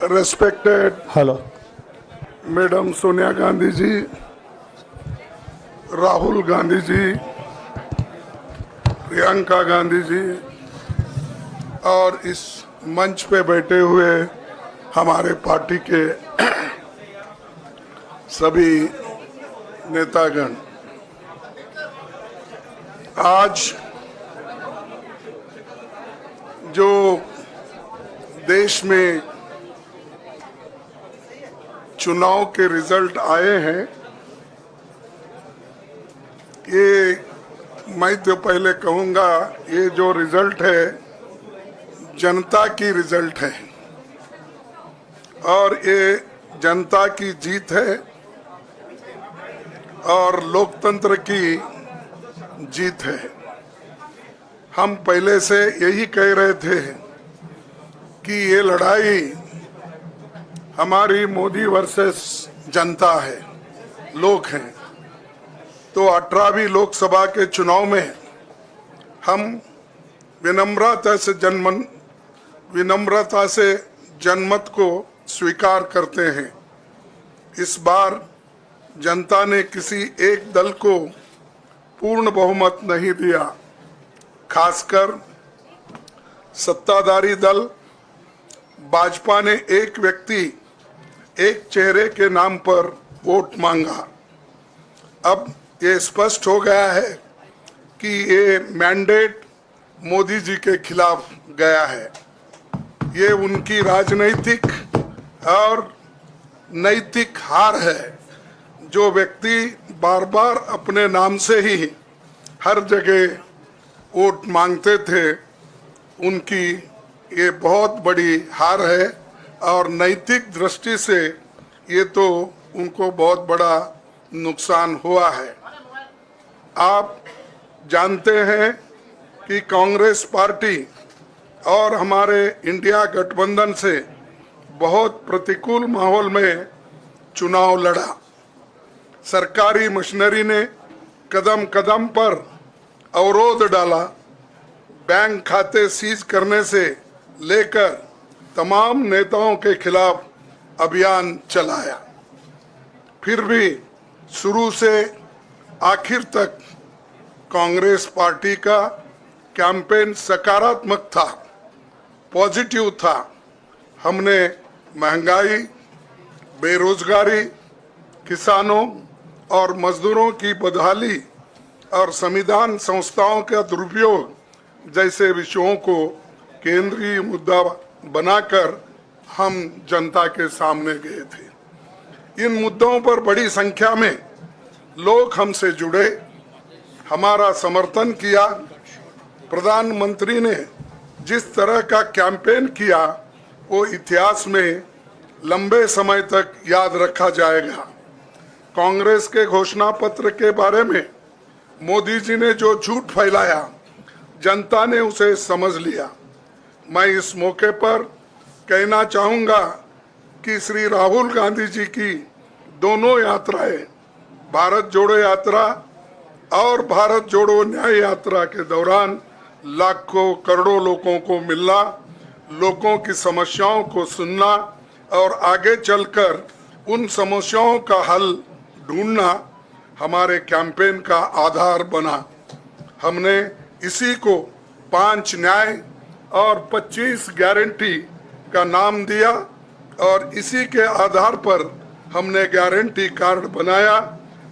Respected Hello. Madam Sonia Gandhi ji, Rahul Gandhi ji, Priyanka Gandhi ji और इस मंच पे बैठे हुए हमारे पार्टी के सभी नेतागण, आज जो देश में चुनाव के रिजल्ट आए हैं, ये मैं तो पहले कहूंगा, ये जो रिजल्ट है जनता की रिजल्ट है और ये जनता की जीत है और लोकतंत्र की जीत है। हम पहले से यही कह रहे थे कि ये लड़ाई हमारी मोदी वर्सेस जनता है, लोग हैं। तो 18वीं लोकसभा के चुनाव में हम विनम्रता से जनमत को स्वीकार करते हैं। इस बार जनता ने किसी एक दल को पूर्ण बहुमत नहीं दिया, खासकर सत्ताधारी दल भाजपा ने एक व्यक्ति, एक चेहरे के नाम पर वोट मांगा। अब ये स्पष्ट हो गया है कि ये मैंडेट मोदी जी के खिलाफ गया है। ये उनकी राजनीतिक और नैतिक हार है। जो व्यक्ति बार बार अपने नाम से ही हर जगह वोट मांगते थे, उनकी ये बहुत बड़ी हार है और नैतिक दृष्टि से ये तो उनको बहुत बड़ा नुकसान हुआ है। आप जानते हैं कि कांग्रेस पार्टी और हमारे इंडिया गठबंधन से बहुत प्रतिकूल माहौल में चुनाव लड़ा। सरकारी मशीनरी ने कदम कदम पर अवरोध डाला, बैंक खाते सीज करने से लेकर तमाम नेताओं के खिलाफ अभियान चलाया। फिर भी शुरू से आखिर तक कांग्रेस पार्टी का कैंपेन सकारात्मक था, पॉजिटिव था। हमने महंगाई, बेरोजगारी, किसानों और मजदूरों की बदहाली और संविधान संस्थाओं का दुरुपयोग जैसे विषयों को केंद्रीय मुद्दा बनाकर हम जनता के सामने गए थे। इन मुद्दों पर बड़ी संख्या में लोग हमसे जुड़े, हमारा समर्थन किया। प्रधानमंत्री ने जिस तरह का कैंपेन किया, वो इतिहास में लंबे समय तक याद रखा जाएगा। कांग्रेस के घोषणा पत्र के बारे में मोदी जी ने जो झूठ फैलाया, जनता ने उसे समझ लिया। मैं इस मौके पर कहना चाहूँगा कि श्री राहुल गांधी जी की दोनों यात्राएं, भारत जोड़ो यात्रा और भारत जोड़ो न्याय यात्रा के दौरान लाखों करोड़ों लोगों को मिलना, लोगों की समस्याओं को सुनना और आगे चलकर उन समस्याओं का हल ढूंढना हमारे कैंपेन का आधार बना। हमने इसी को 5 न्याय और 25 गारंटी का नाम दिया और इसी के आधार पर हमने गारंटी कार्ड बनाया।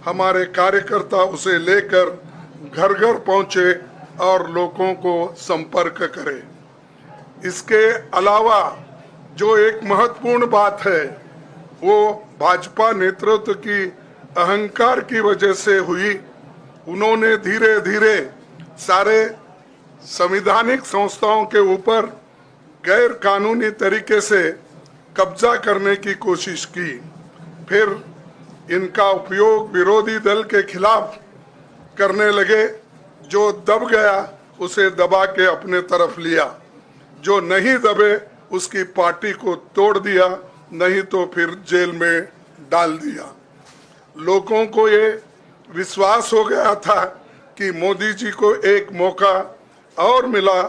हमारे कार्यकर्ता उसे लेकर घर घर पहुंचे और लोगों को संपर्क करे। इसके अलावा जो एक महत्वपूर्ण बात है, वो भाजपा नेतृत्व की अहंकार की वजह से हुई। उन्होंने धीरे धीरे सारे संवैधानिक संस्थाओं के ऊपर गैर कानूनी तरीके से कब्जा करने की कोशिश की। फिर इनका उपयोग विरोधी दल के खिलाफ करने लगे। जो दब गया उसे दबा के अपने तरफ लिया, जो नहीं दबे उसकी पार्टी को तोड़ दिया, नहीं तो फिर जेल में डाल दिया। लोगों को ये विश्वास हो गया था कि मोदी जी को एक मौका और मिला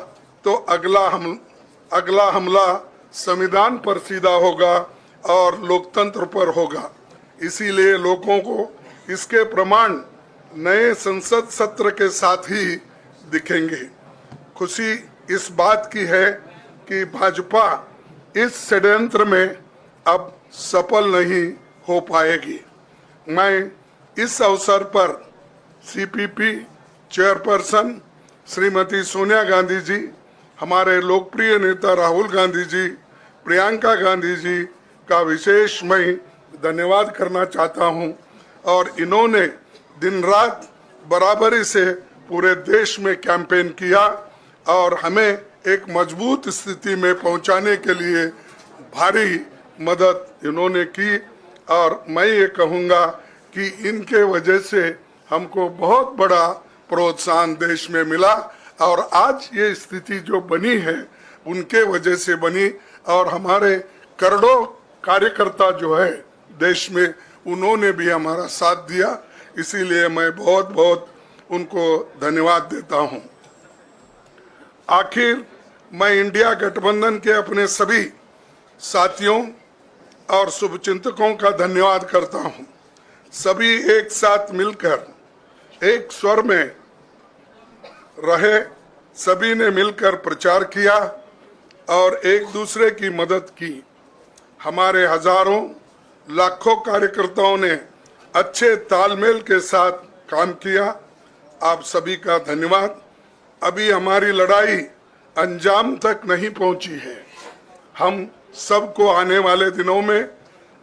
तो अगला हमला संविधान पर सीधा होगा और लोकतंत्र पर होगा। इसीलिए लोगों को इसके प्रमाण नए संसद सत्र के साथ ही दिखेंगे। खुशी इस बात की है कि भाजपा इस षड्यंत्र में अब सफल नहीं हो पाएगी। मैं इस अवसर पर सीपीपी चेयरपर्सन श्रीमती सोनिया गांधी जी, हमारे लोकप्रिय नेता राहुल गांधी जी, प्रियंका गांधी जी का विशेष मैं धन्यवाद करना चाहता हूं। और इन्होंने दिन रात बराबरी से पूरे देश में कैंपेन किया और हमें एक मजबूत स्थिति में पहुंचाने के लिए भारी मदद इन्होंने की। और मैं ये कहूँगा कि इनके वजह से हमको बहुत बड़ा प्रोत्साहन देश में मिला और आज ये स्थिति जो बनी है उनके वजह से बनी। और हमारे करोड़ों कार्यकर्ता जो है देश में, उन्होंने भी हमारा साथ दिया। इसीलिए मैं बहुत बहुत उनको धन्यवाद देता हूं। आखिर मैं इंडिया गठबंधन के अपने सभी साथियों और शुभचिंतकों का धन्यवाद करता हूं। सभी एक साथ मिलकर एक स्वर में रहे, सभी ने मिलकर प्रचार किया और एक दूसरे की मदद की। हमारे हजारों लाखों कार्यकर्ताओं ने अच्छे तालमेल के साथ काम किया। आप सभी का धन्यवाद। अभी हमारी लड़ाई अंजाम तक नहीं पहुंची है। हम सबको आने वाले दिनों में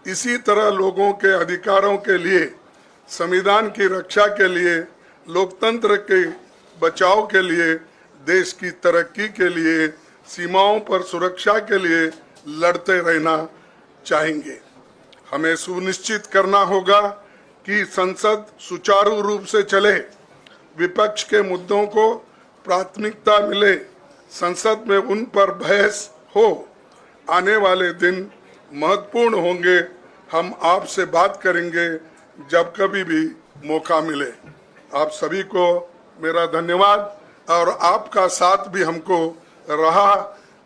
इसी तरह लोगों के अधिकारों के लिए, संविधान की रक्षा के लिए, लोकतंत्र के बचाव के लिए, देश की तरक्की के लिए, सीमाओं पर सुरक्षा के लिए लड़ते रहना चाहेंगे। हमें सुनिश्चित करना होगा कि संसद सुचारू रूप से चले, विपक्ष के मुद्दों को प्राथमिकता मिले, संसद में उन पर बहस हो। आने वाले दिन महत्वपूर्ण होंगे। हम आपसे बात करेंगे जब कभी भी मौका मिले। आप सभी को मेरा धन्यवाद। और आपका साथ भी हमको रहा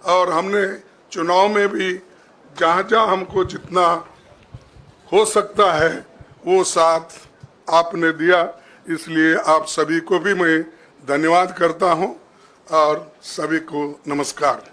और हमने चुनाव में भी जहाँ जहाँ हमको जितना हो सकता है वो साथ आपने दिया। इसलिए आप सभी को भी मैं धन्यवाद करता हूँ और सभी को नमस्कार।